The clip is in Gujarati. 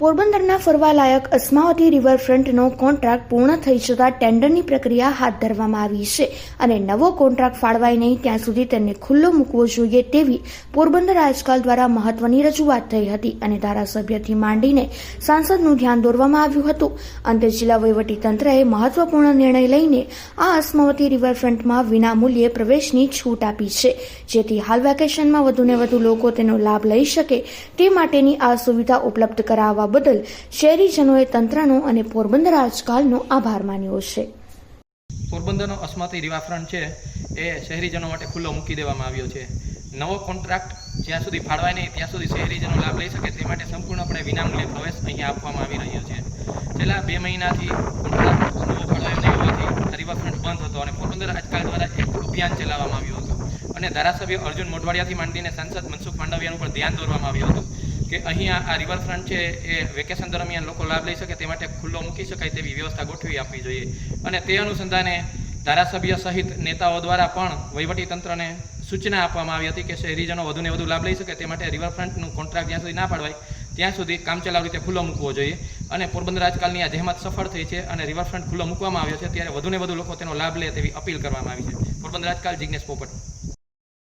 પોરબંદરના ફરવાલાયક અસ્માવતી રિવરફ્રન્ટનો કોન્ટ્રાક્ટ પૂર્ણ થઈ જતા ટેન્ડરની પ્રક્રિયા હાથ ધરવામાં આવી છે અને નવો કોન્ટ્રાક્ટ ફાળવાય નહીં ત્યાં સુધી તેને ખુલ્લો મૂકવો જોઈએ તેવી પોરબંદર આજકાલ દ્વારા મહત્વની રજૂઆત થઈ હતી અને ધારાસભ્યથી માંડીને સાંસદનું ધ્યાન દોરવામાં આવ્યું હતું. અંતે જિલ્લા વહીવટીતંત્રએ મહત્વપૂર્ણ નિર્ણય લઈને આ અસ્માવતી રિવરફ્રન્ટમાં વિનામૂલ્યે પ્રવેશની છૂટ આપી છે, જેથી હાલ વેકેશનમાં વધુને વધુ લોકો તેનો લાભ લઈ શકે તે માટેની આ સુવિધા ઉપલબ્ધ કરાવવા બદલ શહેરીજનોએ તંત્રનો અને પોરબંદર આજકાલનો આભાર માન્યો છે. પોરબંદરનો અસ્માવતી રિવરફ્રન્ટ છે એ શહેરીજનો માટે ખુલ્લો મૂકી દેવામાં આવ્યો છે. નવો કોન્ટ્રાક્ટ જ્યાં સુધી ફાળવાય નહીં ત્યાં સુધી શહેરીજનો લાભ લઈ શકે તે માટે સંપૂર્ણપણે વિનામૂલ્યે પ્રવેશ અહીંયા આપવામાં આવી રહ્યો છે. છેલ્લા 2 મહિનાથી કોન્ટ્રાક્ટ નવો ફાળવાયો નહીં હોવાથી આ રિવરફ્રન્ટ બંધ હતો અને પોરબંદર આજકાલ દ્વારા એક અભિયાન ચલાવવામાં આવ્યું હતું અને ધારાસભ્ય અર્જુન મોઢવાડિયાથી માંડીને સાંસદ મનસુખ માંડવિયાનું પણ ધ્યાન દોરવામાં આવ્યું હતું કે અહીંયા આ રિવરફ્રન્ટ છે એ વેકેશન દરમિયાન લોકો લાભ લઈ શકે તે માટે ખુલ્લો મૂકી શકાય તેવી વ્યવસ્થા ગોઠવી આપવી જોઈએ. અને તે અનુસંધાને ધારાસભ્ય સહિત નેતાઓ દ્વારા પણ વહીવટીતંત્રને સૂચના આપવામાં આવી હતી કે શહેરીજનો વધુને વધુ લાભ લઈ શકે તે માટે રિવરફ્રન્ટનું કોન્ટ્રાક્ટ જ્યાં સુધી ના પાડવાય ત્યાં સુધી કામચલાઉ રીતે ખુલ્લો મૂકવો જોઈએ. અને પોરબંદર આજકાલની આ જહેમત સફળ થઈ છે અને રિવરફ્રન્ટ ખુલ્લો મૂકવામાં આવ્યો છે ત્યારે વધુને વધુ લોકો તેનો લાભ લે તેવી અપીલ કરવામાં આવી છે. પોરબંદર આજકાલ જિગ્નેશ પોપટ.